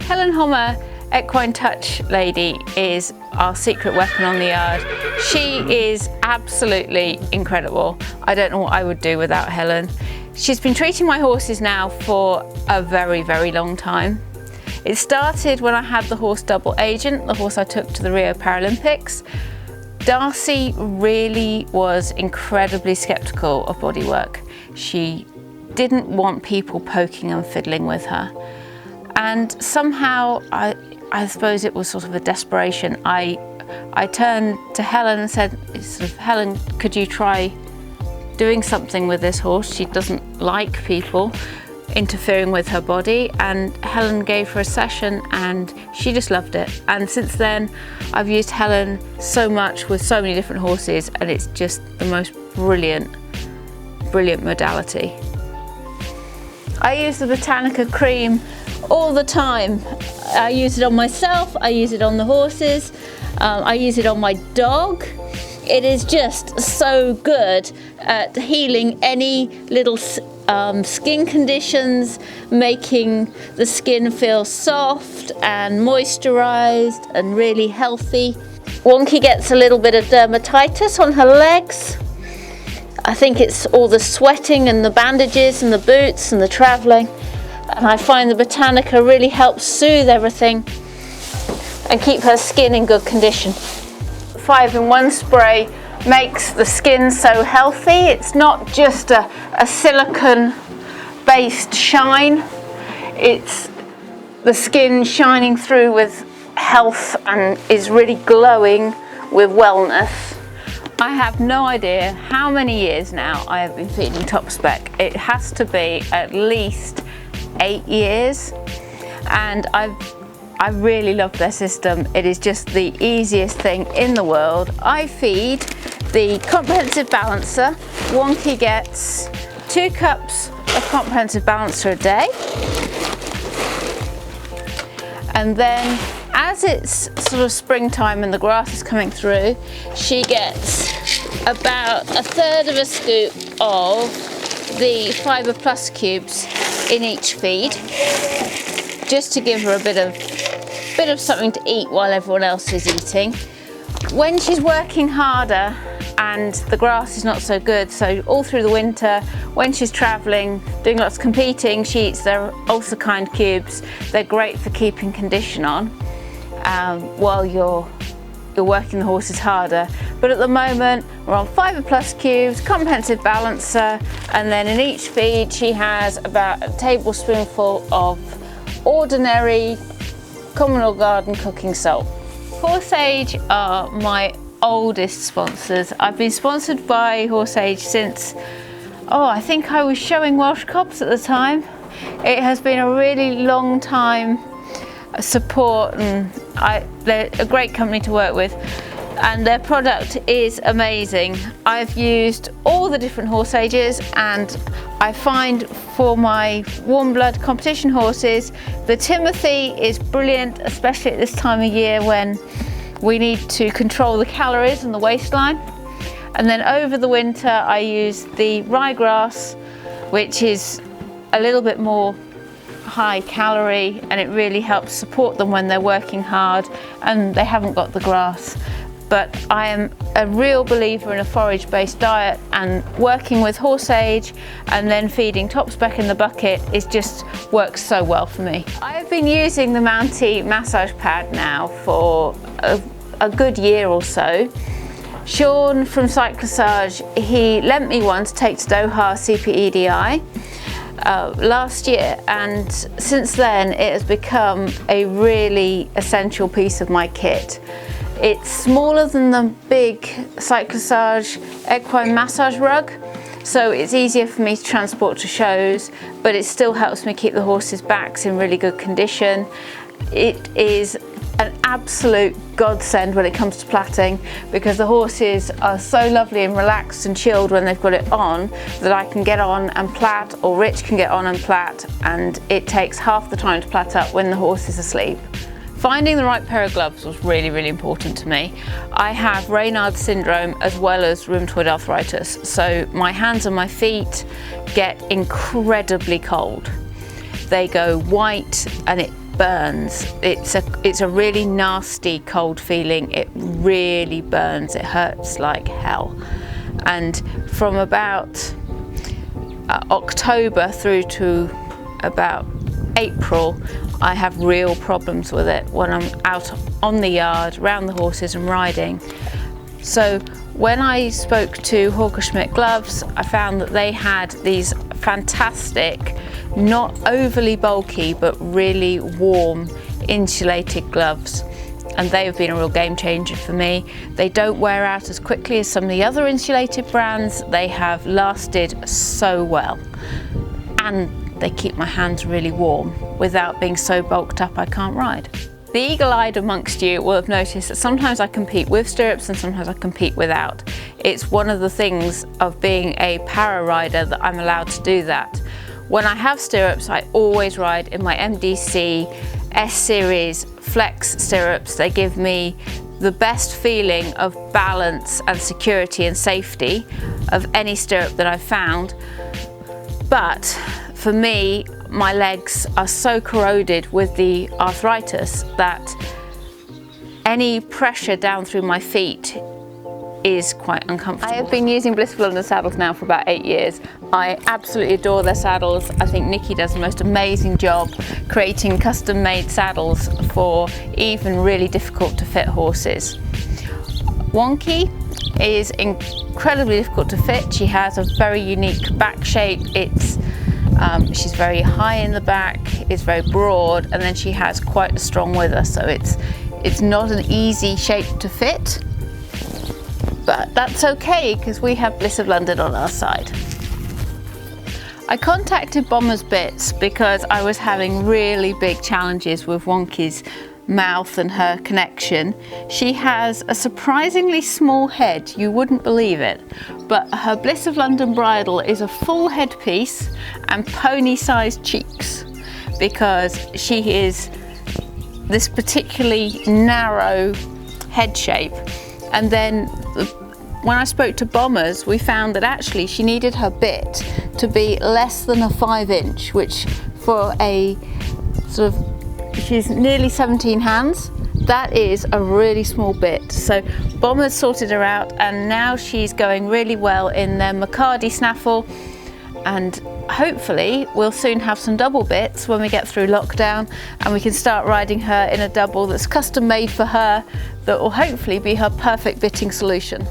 Helen Homer Equine Touch lady is our secret weapon on the yard. She is absolutely incredible. I don't know what I would do without Helen. She's been treating my horses now for a very, very long time. It started when I had the horse Double Agent, the horse I took to the Rio Paralympics. Darcy really was incredibly skeptical of bodywork. She didn't want people poking and fiddling with her. And somehow, I suppose it was sort of a desperation. I turned to Helen and said, Helen, could you try doing something with this horse? She doesn't like people interfering with her body. And Helen gave her a session and she just loved it. And since then, I've used Helen so much with so many different horses, and it's just the most brilliant modality. I use the Botanica cream all the time. I use it on myself, I use it on the horses, I use it on my dog. It is just so good at healing any little skin conditions, making the skin feel soft and moisturized and really healthy. Wonky gets a little bit of dermatitis on her legs. I think it's all the sweating and the bandages and the boots and the traveling. And I find the Botanica really helps soothe everything and keep her skin in good condition. 5-in-1 spray makes the skin so healthy. It's not just a silicone-based shine. It's the skin shining through with health and is really glowing with wellness. I have no idea how many years now I have been feeding Topspec. It has to be at least 8 years, and I really love their system. It is just the easiest thing in the world. I feed the comprehensive balancer. Wonky gets 2 cups of comprehensive balancer a day, and then as it's sort of springtime and the grass is coming through, she gets about 1/3 of a scoop of the Fibre Plus cubes in each feed, just to give her a bit of something to eat while everyone else is eating. When she's working harder and the grass is not so good, so all through the winter, when she's traveling, doing lots of competing, she eats their Ulcer Kind cubes. They're great for keeping condition on while you're working the horses harder. But at the moment, we're on Fibre Plus cubes, comprehensive balancer, and then in each feed she has about a tablespoonful of ordinary Communal Garden cooking salt. HorseAge are my oldest sponsors. I've been sponsored by HorseAge since, I think I was showing Welsh Cobs at the time. It has been a really long time support, and they're a great company to work with, and their product is amazing. I've used all the different HorseAges, and I find for my warm blood competition horses, the Timothy is brilliant, especially at this time of year when we need to control the calories and the waistline. And then over the winter I use the ryegrass, which is a little bit more high calorie, and it really helps support them when they're working hard and they haven't got the grass. But I am a real believer in a forage-based diet, and working with HorseAge and then feeding Topspec in the bucket works so well for me. I've been using the Mountie massage pad now for a good year or so. Sean from Cyclosage, he lent me one to take to Doha CPEDI last year, and since then it has become a really essential piece of my kit. It's smaller than the big Cyclosage equine massage rug, so it's easier for me to transport to shows, but it still helps me keep the horses' backs in really good condition. It is an absolute godsend when it comes to plaiting, because the horses are so lovely and relaxed and chilled when they've got it on, that I can get on and plait, or Rich can get on and plait, and it takes half the time to plait up when the horse is asleep. Finding the right pair of gloves was really, really important to me. I have Raynaud's syndrome as well as rheumatoid arthritis, so my hands and my feet get incredibly cold. They go white, and burns. It's a really nasty cold feeling. It really burns. It hurts like hell. And from about October through to about April, I have real problems with it when I'm out on the yard, around the horses and riding. So when I spoke to Hawker Gloves, I found that they had these fantastic, not overly bulky, but really warm, insulated gloves. And they have been a real game changer for me. They don't wear out as quickly as some of the other insulated brands. They have lasted so well. And they keep my hands really warm without being so bulked up I can't ride. The eagle-eyed amongst you will have noticed that sometimes I compete with stirrups and sometimes I compete without. It's one of the things of being a para rider that I'm allowed to do that. When I have stirrups, I always ride in my MDC S-Series Flex stirrups. They give me the best feeling of balance and security and safety of any stirrup that I've found. But for me, my legs are so corroded with the arthritis that any pressure down through my feet is quite uncomfortable. I have been using Blissful London saddles now for about 8 years. I absolutely adore their saddles. I think Nikki does the most amazing job creating custom-made saddles for even really difficult to fit horses. Wonky is incredibly difficult to fit. She has a very unique back shape. She's very high in the back, it's very broad, and then she has quite a strong wither, so it's not an easy shape to fit. But that's okay, because we have Bliss of London on our side. I contacted Bomber's Bits because I was having really big challenges with Wonky's mouth and her connection. She has a surprisingly small head, you wouldn't believe it, but her Bliss of London bridle is a full headpiece and pony-sized cheeks because she is this particularly narrow head shape. And then when I spoke to Bombers, we found that actually she needed her bit to be less than a 5-inch, which for a sort of, she's nearly 17 hands, that is a really small bit. So Bombers sorted her out, and now she's going really well in their McCarty snaffle, and hopefully we'll soon have some double bits when we get through lockdown, and we can start riding her in a double that's custom made for her that will hopefully be her perfect bitting solution.